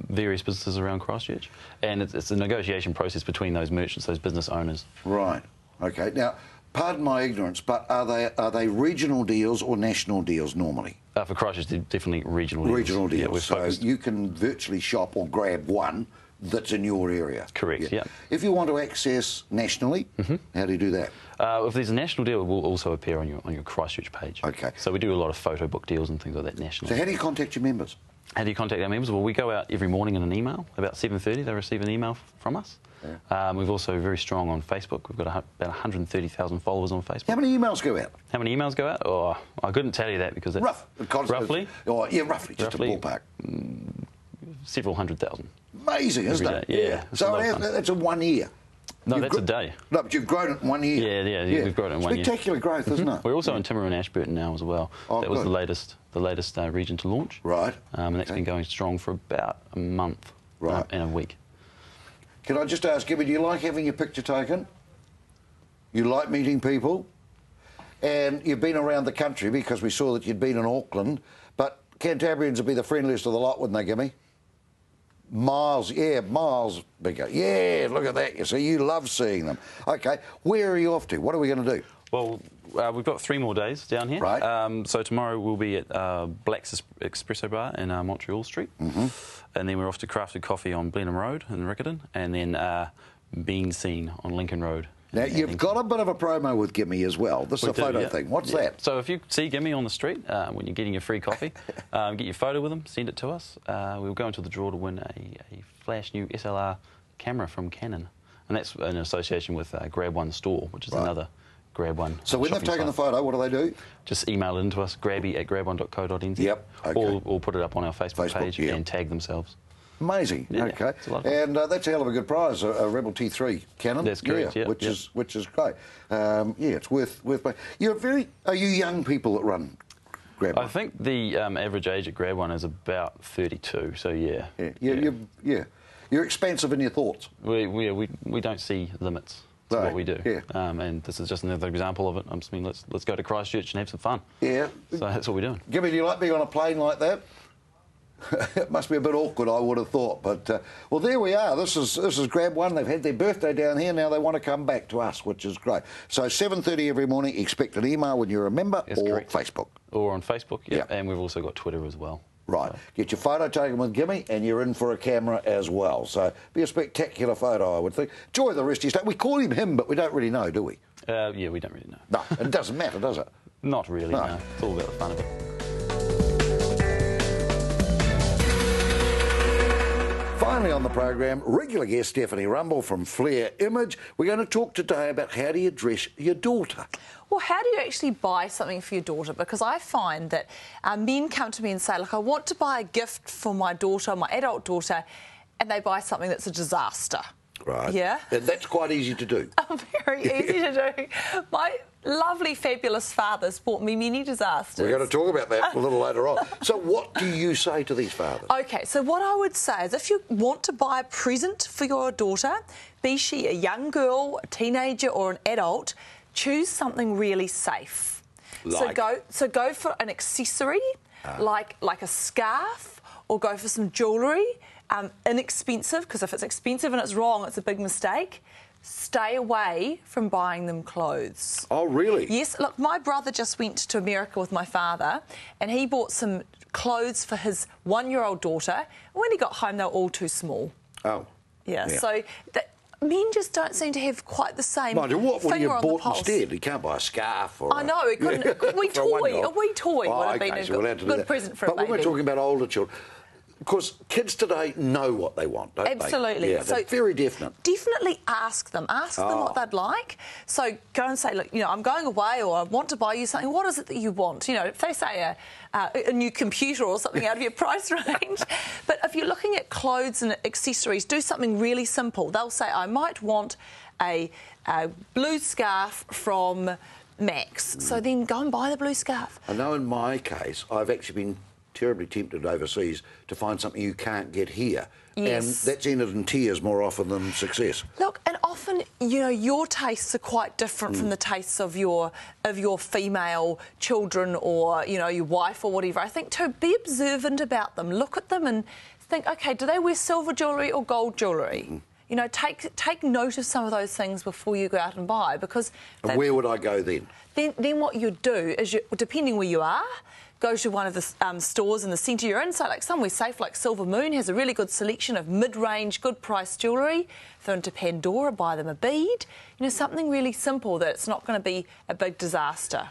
Speaker 9: various businesses around Christchurch. And it's a negotiation process between those merchants, those business owners.
Speaker 1: Right. Okay. Now, pardon my ignorance, but are they regional deals or national deals normally?
Speaker 9: For Christchurch, they're definitely regional deals.
Speaker 1: Regional deals.
Speaker 9: Yeah, we're
Speaker 1: so
Speaker 9: focused.
Speaker 1: You can virtually shop or grab one that's in your area.
Speaker 9: Correct, yeah.
Speaker 1: If you want to access nationally, how do you do that?
Speaker 9: If there's a national deal, it will also appear on your Christchurch page.
Speaker 1: Okay.
Speaker 9: So we do a lot of photo book deals and things like that nationally.
Speaker 1: So how do you contact your members?
Speaker 9: How do you contact our members? Well, we go out every morning in an email. About 7:30, they receive an email from us. Yeah. We've also very strong on Facebook. We've got about 130,000 followers on Facebook.
Speaker 1: How many emails go out?
Speaker 9: How many emails go out? Oh, I couldn't tell you that because that's roughly.
Speaker 1: Oh, yeah, roughly, just a ballpark.
Speaker 9: Several hundred thousand.
Speaker 1: Amazing, isn't it?
Speaker 9: Yeah.
Speaker 1: So that's a 1 year.
Speaker 9: No, that's a day.
Speaker 1: No, but you've grown it in 1 year.
Speaker 9: Yeah, we've grown it in 1 year.
Speaker 1: Spectacular growth, isn't it?
Speaker 9: We're also in Timaru and Ashburton now as well.
Speaker 1: Oh,
Speaker 9: that was the latest region to launch.
Speaker 1: Right.
Speaker 9: And that's been going strong for about a month. Right. And a week.
Speaker 1: Can I just ask, Gibby, do you like having your picture taken? You like meeting people? And you've been around the country because we saw that you'd been in Auckland, but Cantabrians would be the friendliest of the lot, wouldn't they, Gimme? Miles bigger. Yeah, look at that. You see, you love seeing them. OK, where are you off to? What are we going to do?
Speaker 9: Well, we've got 3 more days down here.
Speaker 1: Right.
Speaker 9: So tomorrow we'll be at Black's Espresso Bar in Montreal Street. And then we're off to Crafted Coffee on Blenheim Road in Riccarton. And then Bean Scene on Lincoln Road.
Speaker 1: Now, you've got a bit of a promo with Gimme as well. This is a photo thing. What's that?
Speaker 9: So if you see Gimme on the street when you're getting your free coffee, get your photo with them, send it to us. We'll go into the draw to win a flash new SLR camera from Canon. And that's in association with Grab One Store, which is another Grab One.
Speaker 1: So when they've taken the photo, what do they do?
Speaker 9: Just email it into us, grabby@grabone.co.nz.
Speaker 1: Yep. Okay.
Speaker 9: Or put it up on our Facebook page and tag themselves.
Speaker 1: Amazing.
Speaker 9: Yeah,
Speaker 1: okay.
Speaker 9: and
Speaker 1: that's a hell of a good prize, a Rebel T3 Canon.
Speaker 9: That's correct. Yeah,
Speaker 1: which is great. It's worth. Are you young people that run Grab One?
Speaker 9: I think the average age at Grab One is about 32. So yeah.
Speaker 1: You're expansive in your thoughts.
Speaker 9: We don't see limits to what we do.
Speaker 1: Yeah.
Speaker 9: And this is just another example of it. I mean, let's go to Christchurch and have some fun.
Speaker 1: Yeah.
Speaker 9: So that's what we're doing.
Speaker 1: Gimme, do you like being on a plane like that? It must be a bit awkward, I would have thought. But, well, there we are. This is Grab One. They've had their birthday down here. Now they want to come back to us, which is great. So 7:30 every morning, expect an email when you're a member,
Speaker 9: correct.
Speaker 1: Facebook.
Speaker 9: Or on Facebook, yeah. And we've also got Twitter as well.
Speaker 1: Right. Get your photo taken with Gimme and you're in for a camera as well. So be a spectacular photo, I would think. Enjoy the rest of your stay. We call him, but we don't really know, do we?
Speaker 9: Yeah, we don't really know.
Speaker 1: No, it doesn't matter, does it?
Speaker 9: Not really, no. It's all about the fun of it.
Speaker 1: Finally on the program, regular guest Stephanie Rumble from Flair Image. We're going to talk today about how do you dress your daughter.
Speaker 10: Well, how do you actually buy something for your daughter? Because I find that men come to me and say, look, I want to buy a gift for my daughter, my adult daughter, and they buy something that's a disaster.
Speaker 1: Right.
Speaker 10: Yeah?
Speaker 1: And that's quite easy to do.
Speaker 10: Very easy to do. My lovely, fabulous father's bought me many disasters.
Speaker 1: We're going to talk about that a little later on. So what do you say to these fathers?
Speaker 10: OK, so what I would say is if you want to buy a present for your daughter, be she a young girl, a teenager or an adult, choose something really safe.
Speaker 1: Like?
Speaker 10: So go for an accessory, like a scarf, or go for some jewellery. inexpensive, because if it's expensive and it's wrong, it's a big mistake. Stay away from buying them clothes.
Speaker 1: Oh, really?
Speaker 10: Yes. Look, my brother just went to America with my father, and he bought some clothes for his 1-year-old daughter. When he got home, they were all too small.
Speaker 1: Oh.
Speaker 10: Yeah. So men just don't seem to have quite the same
Speaker 1: Mind you, what would he
Speaker 10: finger
Speaker 1: have
Speaker 10: on the
Speaker 1: bought
Speaker 10: pulse.
Speaker 1: instead? He can't buy a scarf or...
Speaker 10: I know, he couldn't. A wee toy would have been a good present for a baby.
Speaker 1: But when we're talking about older children, of course, kids today know what they want, don't they?
Speaker 10: Absolutely.
Speaker 1: Yeah, they're very definite.
Speaker 10: Definitely ask them. Ask them what they'd like. So go and say, look, you know, I'm going away or I want to buy you something. What is it that you want? You know, if they say a new computer or something out of your price range. But if you're looking at clothes and accessories, do something really simple. They'll say, I might want a blue scarf from Max. So then go and buy the blue scarf.
Speaker 1: I know in my case, I've actually been terribly tempted overseas to find something you can't get here.
Speaker 10: Yes.
Speaker 1: And that's ended in tears more often than success.
Speaker 10: Look, and often, you know, your tastes are quite different from the tastes of your female children or, you know, your wife or whatever. I think to be observant about them, look at them and think, OK, do they wear silver jewellery or gold jewellery? You know, take note of some of those things before you go out and buy, because...
Speaker 1: And where would I go then?
Speaker 10: Then what you do is, depending where you are, go to one of the stores in the centre you're in. So, like somewhere safe, like Silver Moon, has a really good selection of mid-range, good-priced jewellery. If they're into Pandora, buy them a bead. You know, something really simple that it's not going to be a big disaster.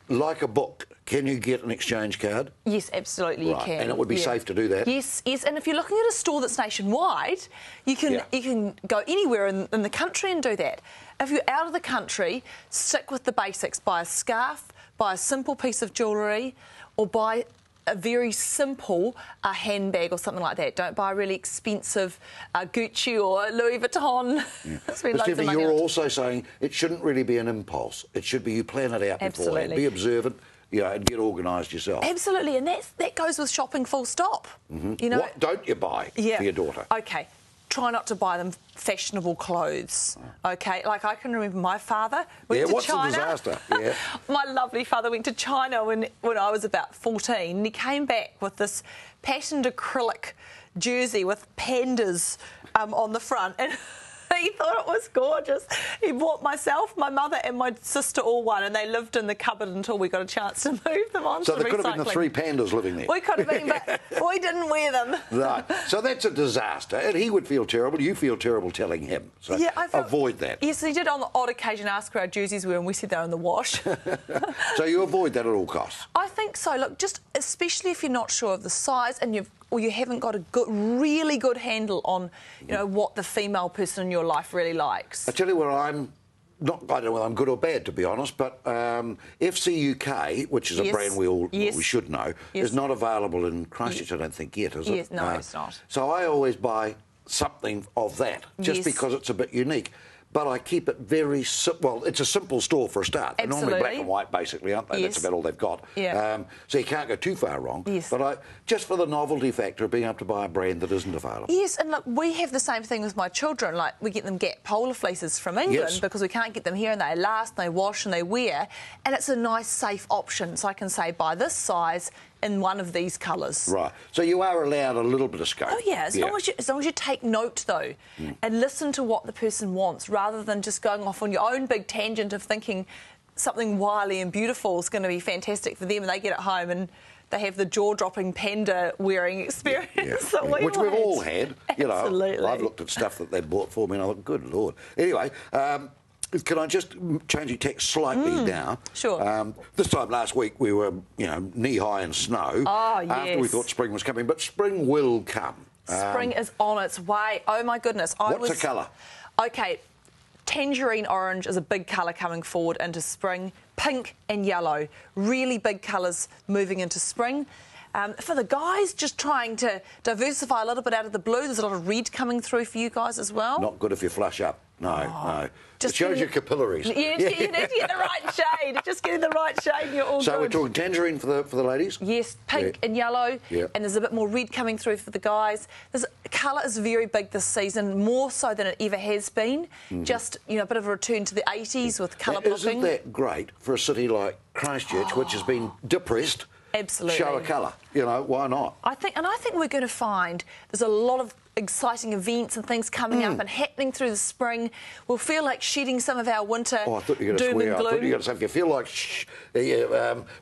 Speaker 1: Like a book, can you get an exchange card?
Speaker 10: Yes, absolutely, you can.
Speaker 1: And it would be safe to do that?
Speaker 10: Yes, yes. And if you're looking at a store that's nationwide, you can go anywhere in the country and do that. If you're out of the country, stick with the basics. Buy a scarf, buy a simple piece of jewellery, or buy a very simple handbag or something like that. Don't buy a really expensive Gucci or Louis Vuitton.
Speaker 1: Stiven, you're also saying it shouldn't really be an impulse. It should be you plan it out beforehand. Be observant, you know, and get organised yourself.
Speaker 10: Absolutely, and that goes with shopping full stop. You know,
Speaker 1: what don't you buy for your daughter?
Speaker 10: OK. Try not to buy them fashionable clothes, OK? Like, I can remember my father went to China.
Speaker 1: What's a disaster? Yeah.
Speaker 10: My lovely father went to China when I was about 14, and he came back with this patterned acrylic jersey with pandas on the front. And he thought it was gorgeous. He bought myself, my mother and my sister all one, and they lived in the cupboard until we got a chance to move them on to the recycling.
Speaker 1: So there could have been the 3 pandas living there.
Speaker 10: We could have been, but we didn't wear them.
Speaker 1: Right. So that's a disaster. And he would feel terrible. You feel terrible telling him. So avoid that.
Speaker 10: Yes, he did on the odd occasion ask where our jerseys were, and we said they were in the wash.
Speaker 1: So you avoid that at all costs?
Speaker 10: I think so. Look, just especially if you're not sure of the size and you haven't got a really good handle on, you know, what the female person in your life really likes.
Speaker 1: I tell you where I don't know whether I'm good or bad, to be honest, but FC UK, which is a brand we should know, is not available in Christchurch, I don't think, yet, is it?
Speaker 10: Yes, no, it's not.
Speaker 1: So I always buy something of that, just because it's a bit unique. But I keep it very simple. Well, it's a simple store for a start. They're normally black and white, basically, aren't they?
Speaker 10: Yes.
Speaker 1: That's about all they've got.
Speaker 10: Yeah.
Speaker 1: So you can't go too far wrong.
Speaker 10: Yes.
Speaker 1: But just for the novelty factor of being able to buy a brand that isn't available.
Speaker 10: Yes, and look, we have the same thing with my children. Like, we get them Gap polar fleeces from England because we can't get them here, and they last, and they wash, and they wear. And it's a nice, safe option. So I can say, buy this size in one of these colours.
Speaker 1: Right. So you are allowed a little bit of scope.
Speaker 10: Oh, yeah, as long as you take note, though, and listen to what the person wants, rather than just going off on your own big tangent of thinking something wily and beautiful is going to be fantastic for them, and they get it home and they have the jaw-dropping panda-wearing experience that we
Speaker 1: Which we've all had. You know,
Speaker 10: Absolutely.
Speaker 1: I've looked at stuff that they bought for me and I thought, good Lord. Anyway, can I just change the text slightly now?
Speaker 10: Sure.
Speaker 1: This time last week we were, you know, knee-high in snow.
Speaker 10: Oh, yes.
Speaker 1: After we thought spring was coming, but spring will come.
Speaker 10: Spring is on its way. Oh, my goodness.
Speaker 1: What's the colour?
Speaker 10: OK, tangerine orange is a big colour coming forward into spring. Pink and yellow, really big colours moving into spring. For the guys, just trying to diversify a little bit out of the blue, there's a lot of red coming through for you guys as well.
Speaker 1: Not good if you flush up. No. It shows your capillaries.
Speaker 10: You need to get the right shade. Just getting the right shade and you're all good.
Speaker 1: So we're talking tangerine for the ladies?
Speaker 10: Yes, pink and yellow. Yeah. And there's a bit more red coming through for the guys. Colour is very big this season, more so than it ever has been. Just, you know, a bit of a return to the 80s with colour popping.
Speaker 1: Isn't that great for a city like Christchurch, which has been depressed?
Speaker 10: Absolutely.
Speaker 1: show a colour. You know, why not?
Speaker 10: I think we're going to find there's a lot of exciting events and things coming up and happening through the spring. We'll feel like shedding some of our winter
Speaker 1: Oh, I thought you were going to
Speaker 10: doom
Speaker 1: swear.
Speaker 10: and
Speaker 1: I
Speaker 10: gloom.
Speaker 1: thought you were going to say, if you feel like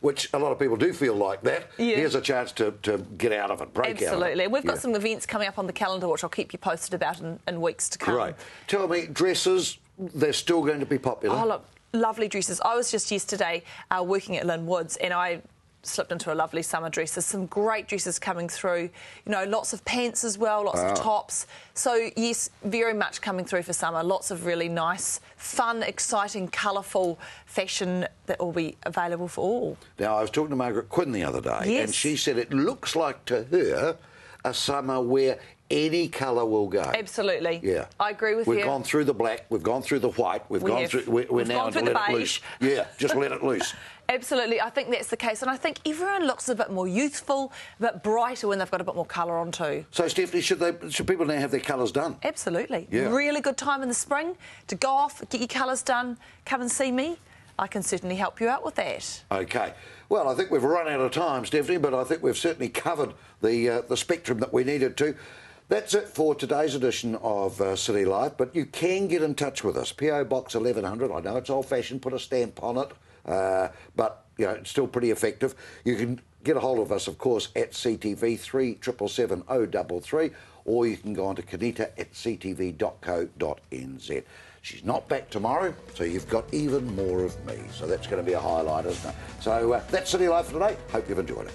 Speaker 1: which a lot of people do feel like that, here's a chance to get out of it, break out of it.
Speaker 10: Absolutely. We've got some events coming up on the calendar which I'll keep you posted about in weeks to come.
Speaker 1: Great. Tell me, dresses, they're still going to be popular?
Speaker 10: Oh, look, lovely dresses. I was just yesterday working at Lynn Woods and I slipped into a lovely summer dress. There's some great dresses coming through. You know, lots of pants as well, lots of tops. So, yes, very much coming through for summer. Lots of really nice, fun, exciting, colourful fashion that will be available for all.
Speaker 1: Now, I was talking to Margaret Quinn the other day, and she said it looks like to her a summer where any colour will go.
Speaker 10: Absolutely.
Speaker 1: Yeah.
Speaker 10: I agree with you.
Speaker 1: We've gone through the black, we've gone through the white, we're now to let it loose. Yeah, just let it loose.
Speaker 10: Absolutely, I think that's the case. And I think everyone looks a bit more youthful, a bit brighter when they've got a bit more colour on too.
Speaker 1: So, Stephanie, should people now have their colours done?
Speaker 10: Absolutely.
Speaker 1: Yeah.
Speaker 10: Really good time in the spring to go off, get your colours done, come and see me. I can certainly help you out with that.
Speaker 1: OK. Well, I think we've run out of time, Stephanie, but I think we've certainly covered the spectrum that we needed to. That's it for today's edition of City Life, but you can get in touch with us. PO Box 1100, I know it's old-fashioned, put a stamp on it, but you know, it's still pretty effective. You can get a hold of us, of course, at CTV 3777 033, or you can go on to kanita@ctv.co.nz. She's not back tomorrow, so you've got even more of me. So that's going to be a highlight, isn't it? So that's City Life for today. Hope you've enjoyed it.